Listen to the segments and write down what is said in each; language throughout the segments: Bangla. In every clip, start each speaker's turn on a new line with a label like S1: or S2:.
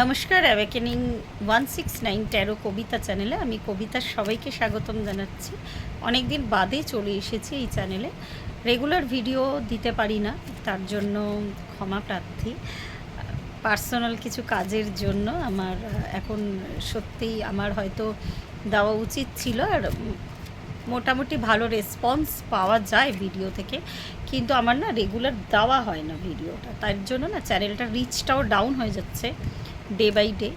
S1: নমস্কার, অ্যাওয়েকেনিং 169 ট্যারো কবিতা চ্যানেলে আমি কবিতার সবাইকে স্বাগতম জানাচ্ছি। অনেক দিন বাদে চলে এসেছি এই চ্যানেলে। রেগুলার ভিডিও দিতে পারি না, তার জন্য ক্ষমা প্রার্থী। পার্সোনাল কিছু কাজের জন্য আমার এখন সত্যিই আমার হয়তো দেওয়া উচিত ছিল, আর মোটামুটি ভালো রেসপন্স পাওয়া যায় ভিডিও থেকে, কিন্তু আমার না রেগুলার দেওয়া হয় না ভিডিওটা, তার জন্য না চ্যানেলটা রিচটাও ডাউন হয়ে যাচ্ছে ডে বাই ডে।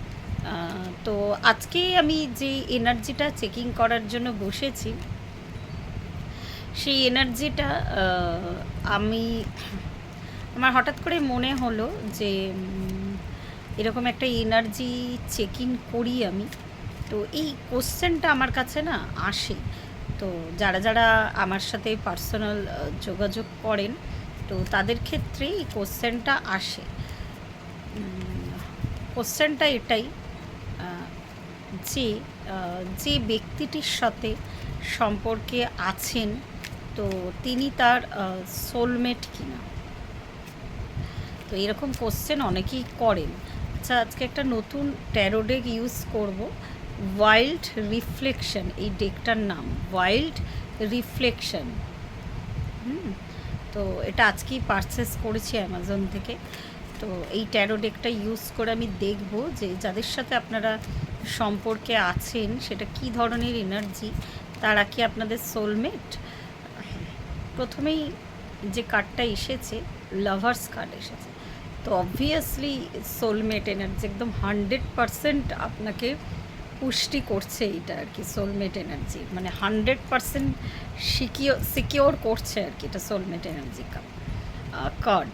S1: তো আজকে আমি যে এনার্জিটা চেকিং করার জন্য বসেছি, সেই এনার্জিটা আমি আমার হঠাৎ করে মনে হলো যে এরকম একটা এনার্জি চেকিং করি আমি। তো এই কোশ্চেনটা আমার কাছে না আসে, তো যারা যারা আমার সাথে পার্সোনাল যোগাযোগ করেন, তো তাদের ক্ষেত্রে এই কোশ্চেনটা আসে। কোশ্চেনটা এটাই যে যে ব্যক্তিটির সাথে সম্পর্কে আছেন, তো তিনি তার সোলমেট কিনা। তো এরকম কোশ্চেন অনেকেই করেন। আচ্ছা, আজকে একটা নতুন ট্যারো ডেক ইউজ করব, ওয়াইল্ড রিফ্লেকশন। এই ডেকটার নাম ওয়াইল্ড রিফ্লেকশন। তো এটা আজকেই পারচেস করেছি অ্যামাজন থেকে। তো এই ট্যারো ডেকটা ইউজ করে আমি দেখব যে যাদের সাথে আপনারা সম্পর্কে আছেন সেটা কি ধরনের এনার্জি, তারা কি আপনাদের সোলমেট। প্রথমেই যে কার্ডটা এসেছে, লাভার্স কার্ড এসেছে, তো অবভিয়াসলি সোলমেট এনার্জি একদম 100% আপনাকে পুষ্টি করছে এইটা আর কি। সোলমেট এনার্জি মানে 100% সিকিওর করছে আর কি, এটা সোলমেট এনার্জি কার্ড।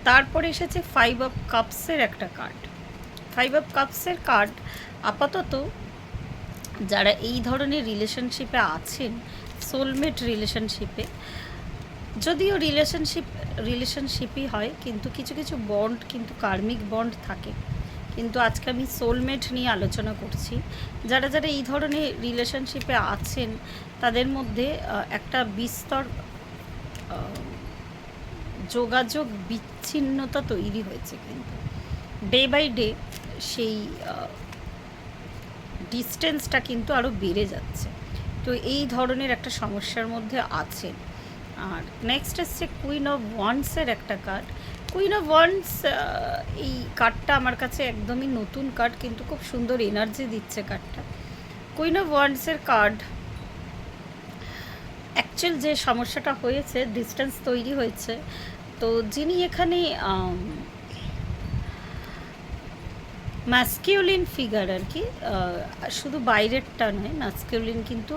S1: তারপরে এসেছে 5 অফ কাপসের একটা কার্ড। 5 অফ কাপসের কার্ড আপাতত যারা এই ধরনের রিলেশনশিপে আছেন, সোলমেট রিলেশনশিপে, যদিও রিলেশনশিপই হয়, কিন্তু কিছু কিছু বন্ড কিন্তু কার্মিক বন্ড থাকে। কিন্তু আজকে আমি সোলমেট নিয়ে আলোচনা করছি। যারা যারা এই ধরনের রিলেশনশিপে আছেন, তাদের মধ্যে একটা বিস্তর যোগাযোগ বিচ্ছিন্নতা তৈরি হয়েছে, কিন্তু ডে বাই ডে সেই ডিস্টেন্সটা কিন্তু আরও বেড়ে যাচ্ছে। তো এই ধরনের একটা সমস্যার মধ্যে আছেন। আর নেক্সট এসছে কুইন অফ ওয়ান্ডসের একটা কার্ড। কুইন অফ ওয়ান্ডস এই কার্ডটা আমার কাছে একদমই নতুন কার্ড, কিন্তু খুব সুন্দর এনার্জি দিচ্ছে কার্ডটা। কুইন অফ ওয়ান্ডসের কার্ড অ্যাকচুয়াল যে সমস্যাটা হয়েছে, ডিস্টেন্স তৈরি হয়েছে, তো যিনি এখানে ম্যাসকিউলিন ফিগার আর কি, শুধু বাইরেরটা নয়, ম্যাসকিউলিন কিন্তু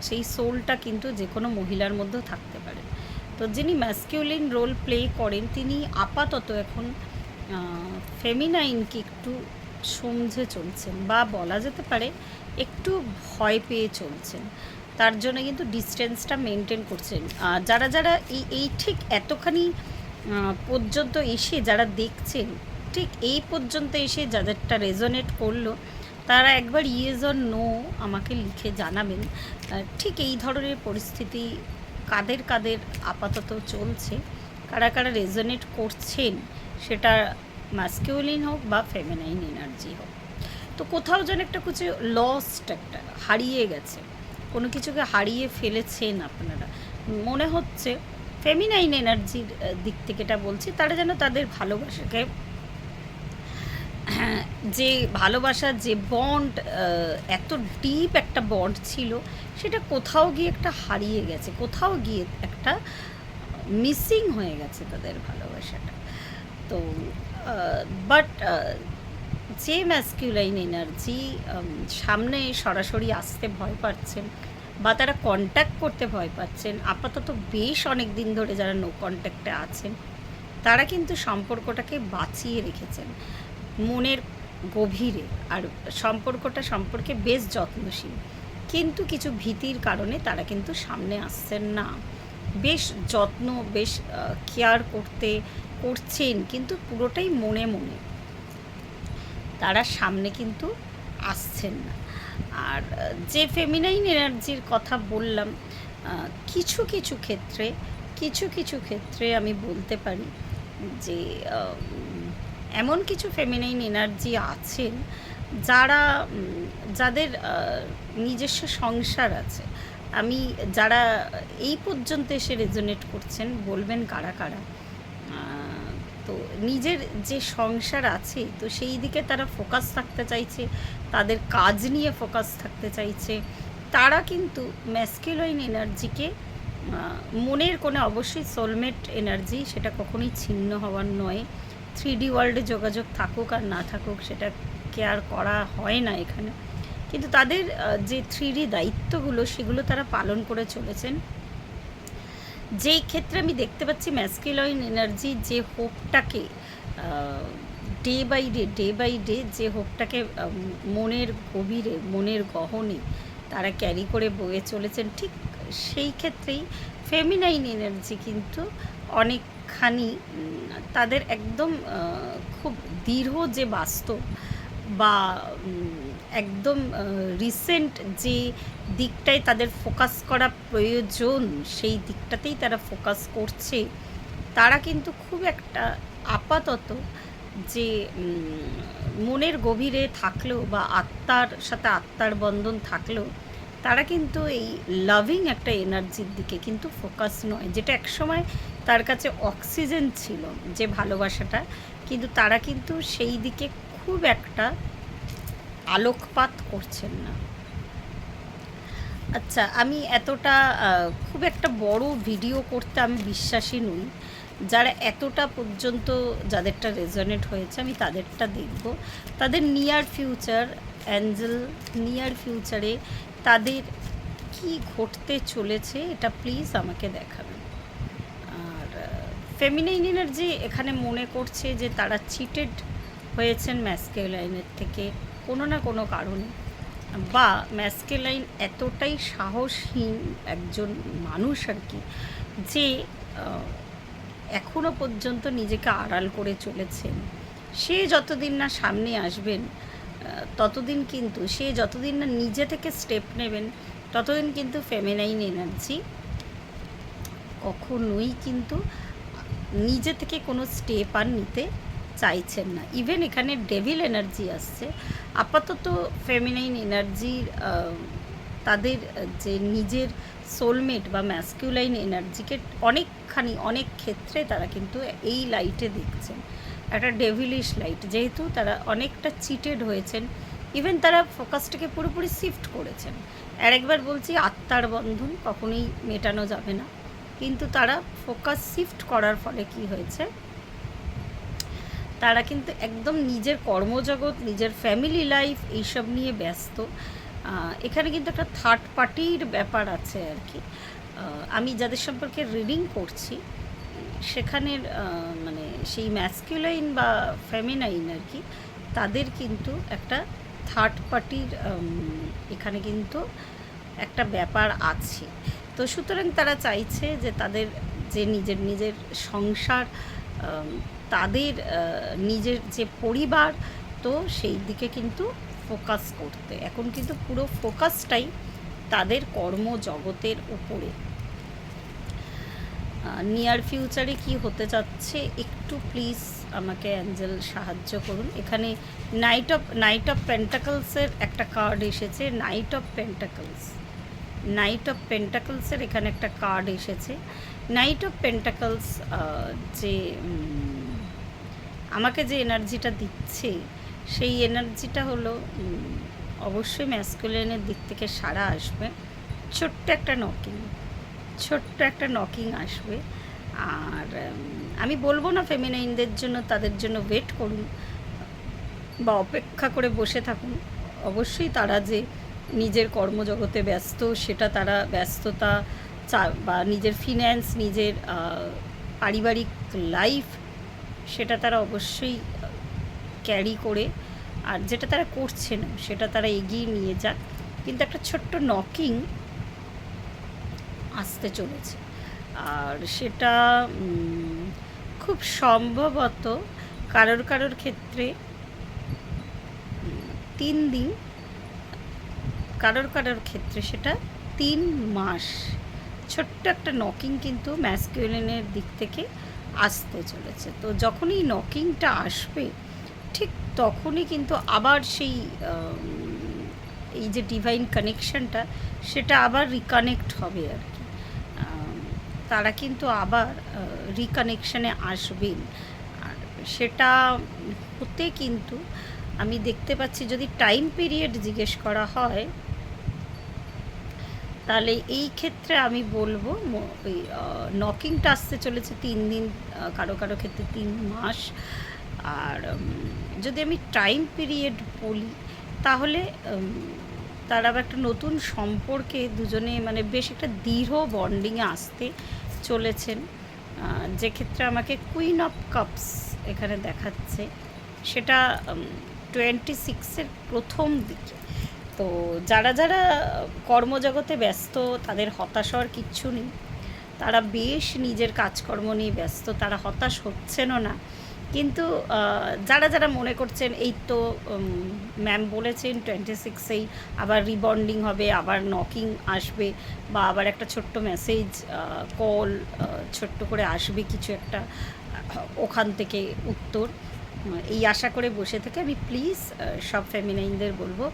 S1: সেই সোলটা কিন্তু যে কোনো মহিলার মধ্যেও থাকতে পারে। তো যিনি ম্যাসকিউলিন রোল প্লে করেন, তিনি আপাতত এখন ফেমিনাইনকে একটু সমঝে চলছেন, বা বলা যেতে পারে একটু ভয় পেয়ে চলছেন। তার জন্য কিন্তু ডিস্টেন্সটা মেনটেন করছেন। যারা যারা এই ঠিক এতখানি পর্যন্ত এসে যারা দেখছেন, ঠিক এই পর্যন্ত এসে যাদেরটা রেজোনেট করলো, তারা একবার ইয়েস অর নো আমাকে লিখে জানাবেন ঠিক এই ধরনের পরিস্থিতি কাদের কাদের আপাতত চলছে, কারা কারা রেজোনেট করছেন, সেটা ম্যাসকিউলিন হোক বা ফেমিনাইন এনার্জি হোক। তো কোথাও যেন একটা কিছু লস্ট, একটা হারিয়ে গেছে, কোনো কিছুকে হারিয়ে ফেলেছেন আপনারা মনে হচ্ছে। ফেমিনাইন এনার্জির দিক থেকে এটা বলছি, তারা যেন তাদের ভালোবাসাকে, যে ভালোবাসা, যে বন্ড, এত ডিপ একটা বন্ড ছিল, সেটা কোথাও গিয়ে একটা হারিয়ে গেছে, কোথাও গিয়ে একটা মিসিং হয়ে গেছে তাদের ভালোবাসাটা। তো বাট যে ম্যাসকিউলাইন এনার্জি সামনে সরাসরি আসতে ভয় পাচ্ছেন, বা তারা কন্ট্যাক্ট করতে ভয় পাচ্ছেন, আপাতত বেশ অনেক দিন ধরে যারা নো কন্ট্যাক্টে আছেন, তারা কিন্তু সম্পর্কটাকে বাঁচিয়ে রেখেছেন মনের গভীরে, আর সম্পর্কটা সম্পর্কে বেশ যত্নশীল। কিন্তু কিছু ভীতির কারণে তারা কিন্তু সামনে আসছেন না। বেশ যত্ন, বেশ কেয়ার করছেন, কিন্তু পুরোটাই মনে মনে, তারা সামনে কিন্তু আসছেন না। আর যে ফেমিনাইন এনার্জির কথা বললাম, কিছু কিছু ক্ষেত্রে আমি বলতে পারি যে এমন কিছু ফেমিনাইন এনার্জি আছেন যারা যাদের নিজস্ব সংসার আছে। আমি যারা এই পর্যন্ত এসে রেজোনেট করছেন বলবেন কারা কারা। তো নিজের যে সংসার আছে তো সেই দিকে তারা ফোকাস থাকতে চাইছে, তাদের কাজ নিয়ে ফোকাস থাকতে চাইছে। তারা কিন্তু ম্যাস্কুলাইন এনার্জিকে মনের কোণে, অবশ্যই সোলমেট এনার্জি, সেটা কখনোই ছিন্ন হওয়ার নয়। 3D ওয়ার্ল্ডে যোগাযোগ থাকুক আর না থাকুক সেটা কেয়ার করা হয় না এখানে, কিন্তু তাদের যে 3D দায়িত্বগুলো সেগুলো তারা পালন করে চলেছেন। যেই ক্ষেত্রে আমি দেখতে পাচ্ছি ম্যাস্কুলাইন এনার্জি যে হোপটাকে ডে বাই ডে যে হোপটাকে মনের গভীরে, মনের গহনে তারা ক্যারি করে বয়ে চলেছেন, ঠিক সেই ক্ষেত্রেই ফেমিনাইন এনার্জি কিন্তু অনেকখানি তাদের একদম খুব দৃঢ় যে বাস্তব বা একদম রিসেন্ট যে দিকটায় তাদের ফোকাস করা প্রয়োজন সেই দিকটাতেই তারা ফোকাস করছে। তারা কিন্তু খুব একটা আপাতত যে মনের গভীরে থাকলেও বা আত্মার সাথে আত্মার বন্ধন থাকলেও তারা কিন্তু এই লাভিং একটা এনার্জির দিকে কিন্তু ফোকাস নয়, যেটা একসময় তার কাছে অক্সিজেন ছিল যে ভালোবাসাটা, কিন্তু তারা কিন্তু সেই দিকে খুব একটা আলোকপাত করছেন না। আচ্ছা, আমি এতটা খুব একটা বড় ভিডিও করতে আমি বিশ্বাসী নই। যারা এতটা পর্যন্ত যাদেরটা রেজনেট হয়েছে আমি তাদেরটা দেখব। তাদের নিয়ার ফিউচার অ্যাঞ্জেল, নিয়ার ফিউচারে তাদের কি ঘটতে চলেছে এটা প্লিজ আমাকে দেখাবেন। আর ফেমিনাইন এনার্জি এখানে মনে করছে যে তারা চিটেড হয়েছেন ম্যাস্কুলাইনের থেকে কোনো না কোনো কারণে, বা ম্যাস্কুলাইন এতটাই সাহসহীন একজন মানুষ আর কি, যে এখনও পর্যন্ত নিজেকে আড়াল করে চলেছেন। সে যতদিন না সামনে আসবেন ততদিন কিন্তু, সে যতদিন না নিজে থেকে স্টেপ নেবেন ততদিন কিন্তু ফেমিনাইন এনার্জি কখনোই কিন্তু নিজে থেকে কোনো স্টেপ আর নিতে চাইছেন না। ইভেন এখানে ডেভিল এনার্জি আসছে। আপাতত ফেমিনাইন এনার্জির তাদের যে নিজের সোলমেট বা ম্যাস্কুলাইন এনার্জিকে অনেকখানি, অনেক ক্ষেত্রে তারা কিন্তু এই লাইটে দেখছেন, একটা ডেভিলিশ লাইট, যেহেতু তারা অনেকটা চিটেড হয়েছেন। ইভেন তারা ফোকাসটাকে পুরোপুরি শিফট করেছেন। আর একবার বলছি, আত্মার বন্ধন কখনোই মেটানো যাবে না, কিন্তু তারা ফোকাস শিফট করার ফলে কি হয়েছে, তারা কিন্তু একদম নিজের কর্মজগৎ, নিজের ফ্যামিলি লাইফ এইসব নিয়ে ব্যস্ত। এখানে কিন্তু একটা থার্ড পার্টির ব্যাপার আছে আর কি। আমি যাদের সম্পর্কে রিডিং করছি সেখানের মানে সেই ম্যাস্কুলাইন বা ফেমিনাইন আর কি, তাদের কিন্তু একটা থার্ড পার্টির এখানে কিন্তু একটা ব্যাপার আছে। তো সুতরাং তারা চাইছে যে তাদের যে নিজের সংসার, তাদের নিজের যে পরিবার, তো সেই দিকে কিন্তু ফোকাস করতে এখন কিন্তু পুরো ফোকাসটাই তাদের কর্মজগতের উপরে। নিয়ার ফিউচারে কি হতে যাচ্ছে একটু প্লিজ আমাকে অ্যাঞ্জেল সাহায্য করুন। এখানে নাইট অফ পেন্টাকলসের একটা কার্ড এসেছে। নাইট অফ পেন্টাকলসের এখানে একটা কার্ড এসেছে। নাইট অফ পেন্টাকলস যে আমাকে যে এনার্জিটা দিচ্ছে সেই এনার্জিটা হলো অবশ্যই ম্যাস্কুলাইনের দিক থেকে সাড়া আসবে, ছোট্ট একটা নকিং আসবে। আর আমি বলবো না ফেমিনাইনদের জন্য, তাদের জন্য ওয়েট করুন বা অপেক্ষা করে বসে থাকুন। অবশ্যই তারা যে নিজের কর্মজগতে ব্যস্ত, সেটা তারা ব্যস্ততা বা নিজের ফিন্যান্স, নিজের পারিবারিক লাইফ, সেটা তারা অবশ্যই ক্যারি করে, আর যেটা তারা করছে না সেটা তারা এগিয়ে নিয়ে যাক। কিন্তু একটা ছোট্ট নকিং আসতে চলেছে, আর সেটা খুব সম্ভবত কারোর ক্ষেত্রে 3 দিন, কারোর ক্ষেত্রে সেটা 3 মাস। ছোট্ট একটা নকিং কিন্তু ম্যাস্কুলিনের দিক থেকে আসতে চলেছে। তো যখন এই নকিংটা আসবে ঠিক তখনই কিন্তু আবার সেই এই যে ডিভাইন কানেকশনটা সেটা আবার রিকানেক্ট হবে আর কি। তারা কিন্তু আবার রিকানেকশানে আসবেন। আর সেটা হতে কিন্তু আমি দেখতে পাচ্ছি, যদি টাইম পিরিয়ড জিজ্ঞেস করা হয় তাহলে এই ক্ষেত্রে আমি বলবো ওই নকিংটা আসতে চলেছে 3 দিন, কারো কারো ক্ষেত্রে 3 মাস। আর যদি আমি টাইম পিরিয়ড বলি তাহলে তারা আবার একটা নতুন সম্পর্কে দুজনে মানে বেশ একটা দৃঢ় বন্ডিংয়ে আসতে চলেছেন। যে ক্ষেত্রে আমাকে কুইন অফ কাপস এখানে দেখাচ্ছে, সেটা 26-এর প্রথম দিকে। তো যারা যারা কর্মজগতে ব্যস্ত, তাদের হতাশ হওয়ার কিচ্ছু নেই। তারা বেশ নিজের কাজকর্ম নিয়ে ব্যস্ত, তারা হতাশ হচ্ছেনও না। কিন্তু যারা যারা মনে করছেন এই তো ম্যাম বলেছেন 26-এই আবার রিবন্ডিং হবে, আবার নকিং আসবে, বা আবার একটা ছোট্ট মেসেজ কল ছোট্ট করে আসবে কিছু একটা, ওখান থেকে উত্তর, এই আশা করে বসে থেকে আমি প্লিজ সব ফেমিনাইনদের বলবো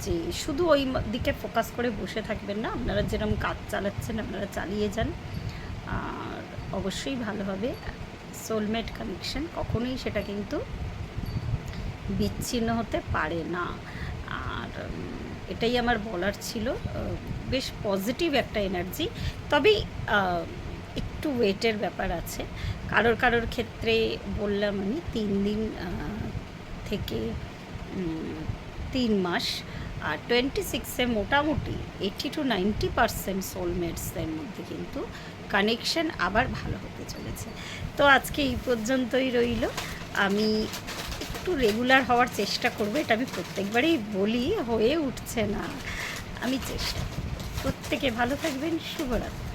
S1: যে শুধু ওই দিকে ফোকাস করে বসে থাকবেন না। আপনারা যেরকম কাজ চালাচ্ছেন আপনারা চালিয়ে যান, আর অবশ্যই ভালো হবে। সোলমেট কানেকশন কখনোই সেটা কিন্তু বিচ্ছিন্ন হতে পারে না। আর এটাই আমার বলার ছিল। বেশ পজিটিভ একটা এনার্জি, তবে একটু ওয়েটের ব্যাপার আছে। কারোর কারোর ক্ষেত্রে বললাম আমি 3 দিন থেকে 3 মাস। আর 26-এ মোটামুটি 80-90% সোলমেটসদের মধ্যে কিন্তু কানেকশন আবার ভালো হতে চলেছে। তো আজকে এই পর্যন্তই রইল। আমি একটু রেগুলার হওয়ার চেষ্টা করব, এটা আমি প্রত্যেকবারই বলি, হয়ে উঠছে না। আমি চেষ্টা করব। প্রত্যেকে ভালো থাকবেন। শুভরাত্রি।